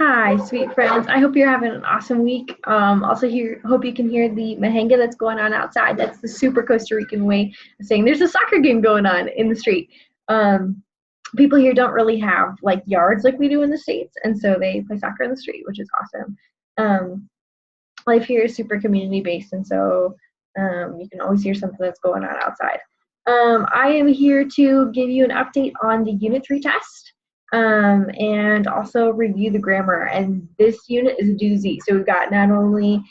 Hi, sweet friends. I hope you're having an awesome week. Hope you can hear the mahanga that's going on outside. That's the super Costa Rican way of saying there's a soccer game going on in the street. People here don't really have like yards like we do in the States, and so they play soccer in the street, which is awesome. Life here is super community based, and so you can always hear something that's going on outside. I am here to give you an update on the Unit 3 test. And also review the grammar. And this unit is a doozy. So we've got not only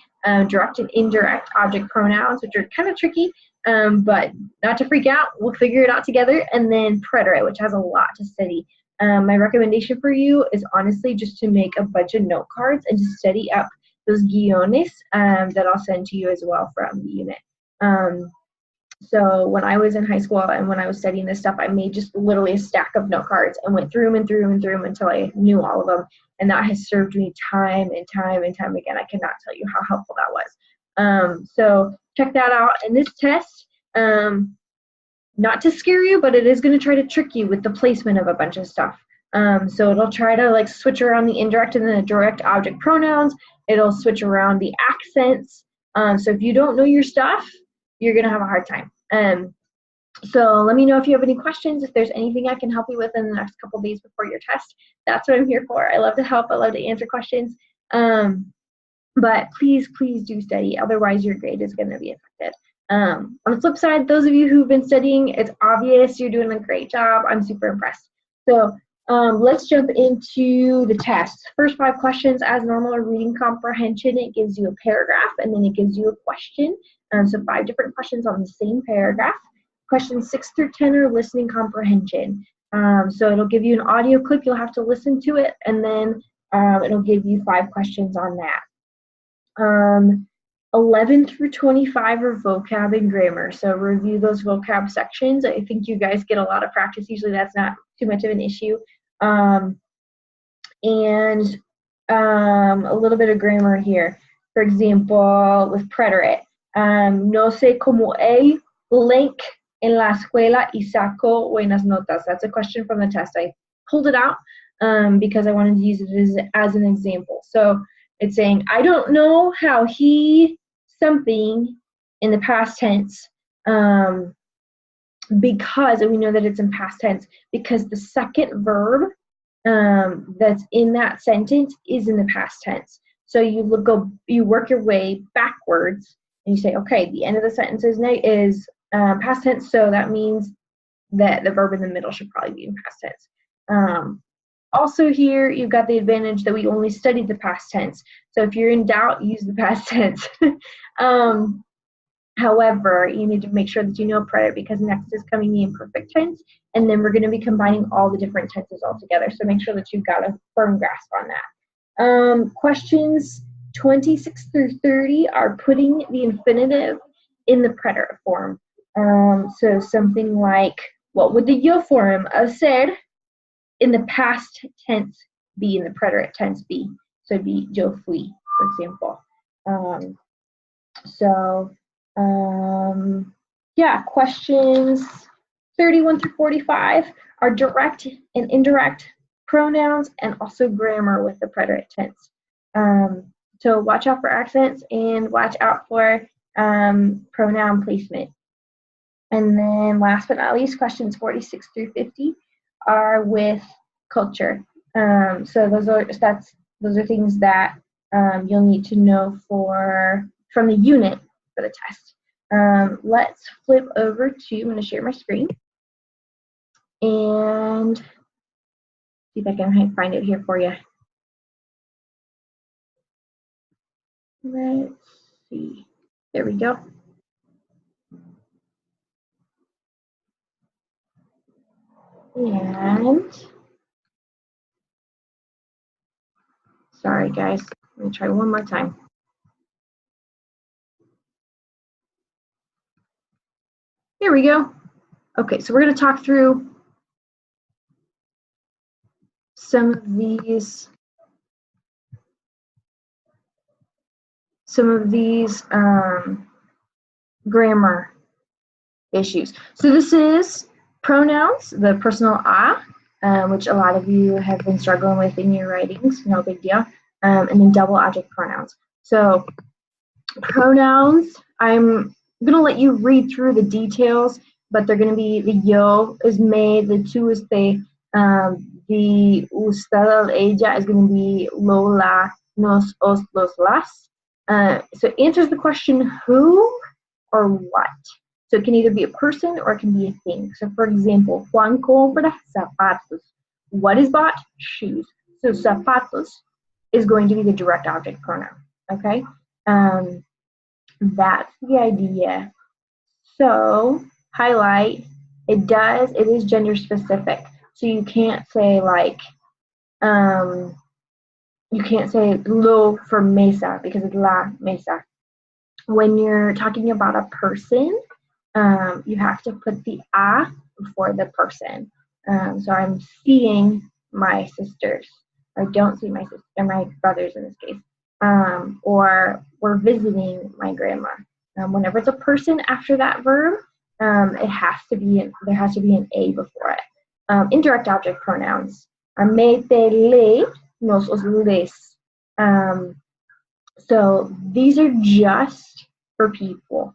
direct and indirect object pronouns, which are kind of tricky, but not to freak out. We'll figure it out together. And then preterite, which has a lot to study. My recommendation for you is honestly just to make a bunch of note cards and to study up those guiones that I'll send to you as well from the unit. So when I was in high school and when I was studying this stuff, I made just literally a stack of note cards and went through them and through them and through them until I knew all of them. And that has served me time and time and time again. I cannot tell you how helpful that was. So check that out. And this test, not to scare you, but it is going to try to trick you with the placement of a bunch of stuff. So it'll try to like switch around the indirect and the direct object pronouns. It'll switch around the accents. So if you don't know your stuff, you're going to have a hard time. So let me know if you have any questions, if there's anything I can help you with in the next couple days before your test. That's what I'm here for. I love to help. I love to answer questions. But please do study. Otherwise, your grade is going to be affected. On the flip side, those of you who've been studying, it's obvious you're doing a great job. I'm super impressed. So let's jump into the test. First 5 questions, as normal, are reading comprehension. It gives you a paragraph, and then it gives you a question. So 5 different questions on the same paragraph. Questions 6 through 10 are listening comprehension. So it'll give you an audio clip. You'll have to listen to it, and then it'll give you 5 questions on that. 11 through 25 are vocab and grammar. So review those vocab sections. I think you guys get a lot of practice. Usually that's not too much of an issue. And a little bit of grammar here. For example, with preterite. No sé cómo él blank en la escuela y sacó buenas notas. That's a question from the test. I pulled it out because I wanted to use it as an example. So it's saying, I don't know how he something in the past tense because, and we know that it's in past tense, because the second verb that's in that sentence is in the past tense. So you work your way backwards and you say, okay, the end of the sentence is past tense, so that means that the verb in the middle should probably be in past tense. Also here, you've got the advantage that we only studied the past tense. So if you're in doubt, use the past tense. However, you need to make sure that you know preterite because next is coming the imperfect tense, and then we're going to be combining all the different tenses all together. So make sure that you've got a firm grasp on that. Questions 26 through 30 are putting the infinitive in the preterite form. So something like, what would the yo form of said in the past tense be, in the preterite tense be? So it'd be yo fui, for example. Yeah, questions 31 through 45 are direct and indirect pronouns and also grammar with the preterite tense. So watch out for accents and watch out for pronoun placement. And then last but not least, questions 46 through 50 are with culture. So those are things that you'll need to know from the unit for the test. Let's flip over to, I'm going to share my screen and see if I can find it here for you. Let's see. There we go. And sorry guys, let me try one more time. Here we go. Okay, so we're going to talk through some of these grammar issues. So this is pronouns, the personal I, which a lot of you have been struggling with in your writings, no big deal. And then double object pronouns. So pronouns, I'm going to let you read through the details, but they're going to be the yo is me, the tú, usted, the usted, ella is going to be lo, la, nos, os, los, las. So it answers the question who or what. So it can either be a person or it can be a thing. So for example, Juan compra zapatos. What is bought? Shoes. So zapatos is going to be the direct object pronoun. Okay? That's the idea. So highlight, it is gender specific. So you can't say like, you can't say lo for mesa because it's la mesa. When you're talking about a person, you have to put the a before the person. So I'm seeing my sisters, or don't see my sister, my brothers in this case, or we're visiting my grandma. Whenever it's a person after that verb, there has to be an a before it. Indirect object pronouns. Me, te, le, nos, os, les. So these are just for people.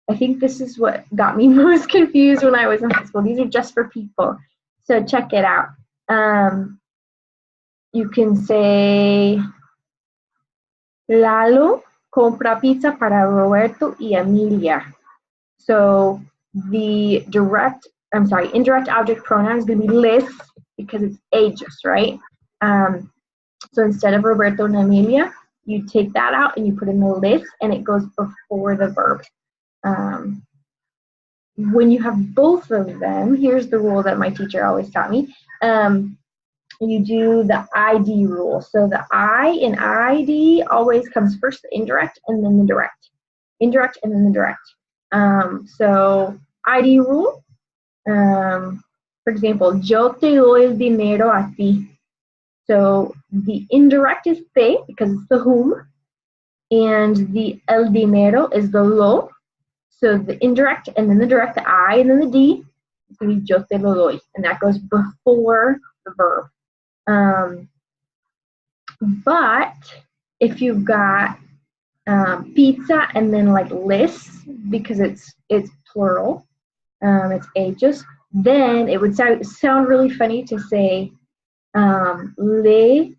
I think this is what got me most confused when I was in high school. These are just for people. So check it out. You can say, Lalo compra pizza para Roberto y Emilia. So the indirect object pronoun is going to be les because it's ages, right? So instead of Roberto and Emilia, you take that out and you put in the les, and it goes before the verb. When you have both of them, here's the rule that my teacher always taught me. You do the ID rule. So the I in ID always comes first, the indirect, and then the direct. Indirect, and then the direct. So ID rule, for example, yo te doy el dinero a ti. So the indirect is te, because it's the whom, and the el dinero is the lo. So the indirect and then the direct, the I and then the D, is going to be yo te lo doy, and that goes before the verb. But if you've got pizza and then like les, because it's plural, it's ages, then it would sound really funny to say les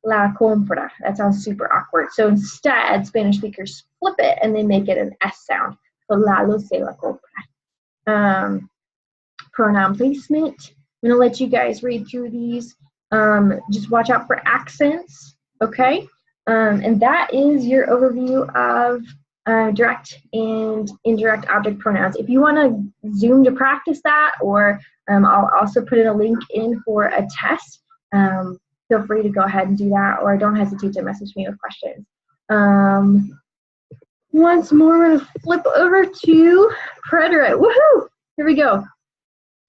la compra. That sounds super awkward. So instead, Spanish speakers flip it and they make it an S sound. So Lalo se la compra. Pronoun placement. I'm going to let you guys read through these. Just watch out for accents, okay? And that is your overview of direct and indirect object pronouns. If you want to Zoom to practice that, or I'll also put in a link in for a test, feel free to go ahead and do that, or don't hesitate to message me with questions. Once more, we're going to flip over to Preterite. Woohoo! Here we go.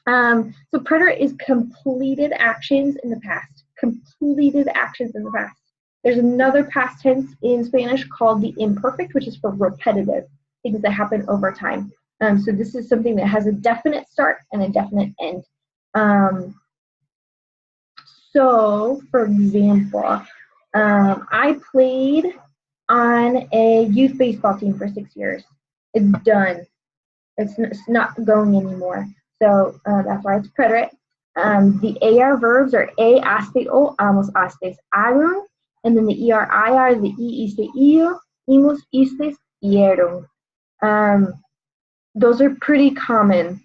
So preterite is completed actions in the past. Completed actions in the past. There's another past tense in Spanish called the imperfect, which is for repetitive things that happen over time. So this is something that has a definite start and a definite end. So, for example, I played on a youth baseball team for 6 years. It's done. It's not going anymore. So that's why it's preterite. The AR verbs are a, aste, o, amos, astes, aron. And then the ER, the iste, io, imos, istes, ieron. Those are pretty common.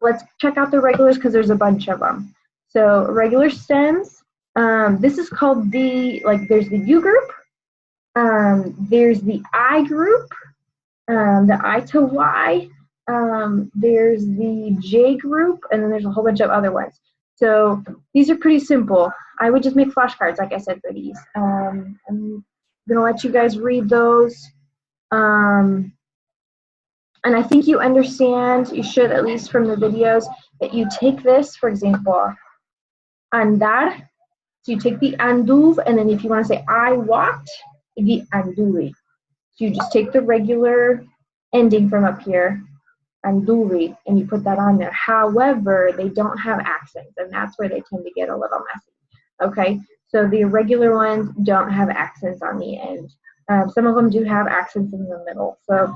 Let's check out the regulars because there's a bunch of them. So regular stems, this is called there's the U group, there's the I group, the I to Y, there's the J group, and then there's a whole bunch of other ones. So these are pretty simple. I would just make flashcards, like I said, for these. I'm gonna let you guys read those. And I think you understand, you should at least from the videos, that you take this, for example, andar. So you take the anduve, and then if you want to say I walked, the anduve. So you just take the regular ending from up here, anduve, and you put that on there. However, they don't have accents, and that's where they tend to get a little messy. Okay, so the irregular ones don't have accents on the end. Some of them do have accents in the middle, so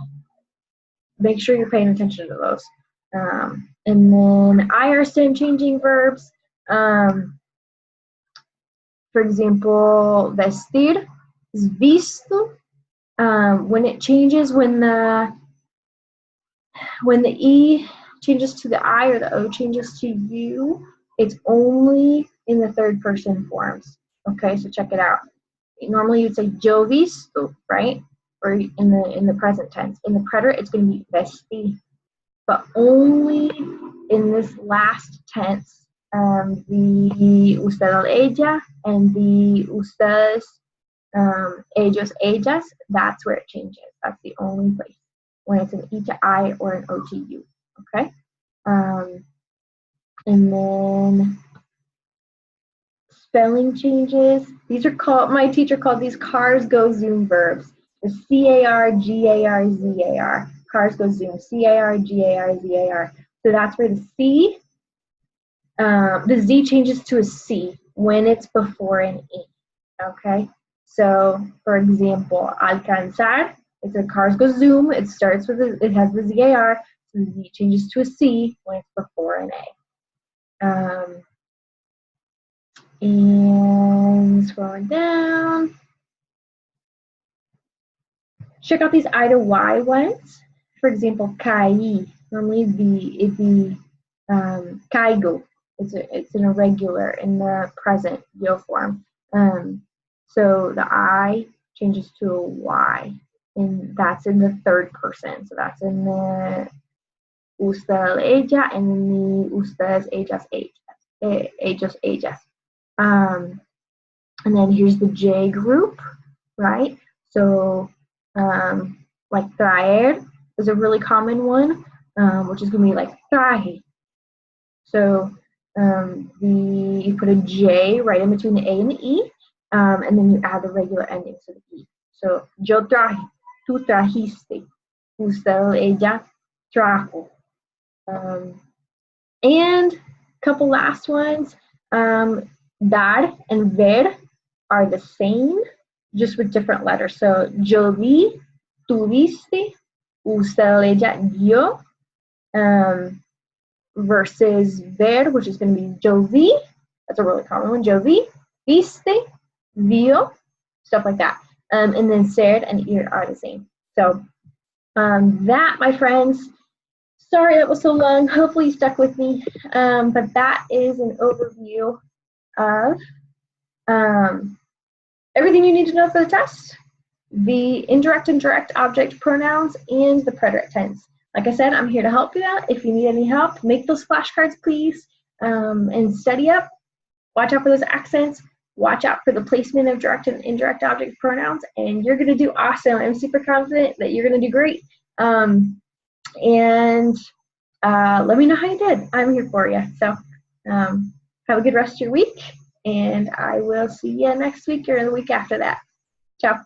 make sure you're paying attention to those. And then IR changing verbs. For example, vestir is visto. When it changes, when the E changes to the I or the O changes to U, it's only in the third person forms. Okay, so check it out. Normally you'd say yo visto, right? Or in the present tense. In the preterite, it's going to be vesti. But only in this last tense, the usted o ella and the ustedes, ellos, ellas, that's where it changes. That's the only place when it's an E to I or an O to U. Okay? And then spelling changes. These are called, my teacher called these cars go zoom verbs. The C-A-R-G-A-R-Z-A-R. Cars go zoom. C-A-R-G-A-R-Z-A-R. So that's where the C, the Z changes to a C when it's before an E. Okay? So, for example, alcanzar, it's a cars go zoom. It starts with, it has the Z-A-R. So the Z changes to a C when it's before an A. And scrolling down. Check out these I to Y ones. For example, caí. Normally it'd be caigo. It's an irregular in the present yo form. So the I changes to a Y, and that's in the third person. So that's in the usted, ella, and in the ustedes, ellas, ellos, ellas. And then here's the J group, right? So like traer is a really common one, which is going to be like traje. So you put a J right in between the A and the E, and then you add the regular ending to the E. So yo traje, tú trajiste, usted, ella, trajo. And a couple last ones. Dar and ver are the same, just with different letters. So yo vi, tú viste, usted, ella, yo, versus ver, which is going to be yo vi. That's a really common one. Yo vi, viste, vio, stuff like that. And then ser and ir are the same. So that, my friends, sorry that was so long. Hopefully you stuck with me. But that is an overview of everything you need to know for the test, the indirect and direct object pronouns, and the preterite tense. Like I said, I'm here to help you out. If you need any help, make those flashcards, please, and study up. Watch out for those accents. Watch out for the placement of direct and indirect object pronouns, and you're going to do awesome. I'm super confident that you're going to do great. And let me know how you did. I'm here for you. So have a good rest of your week, and I will see you next week or the week after that. Ciao.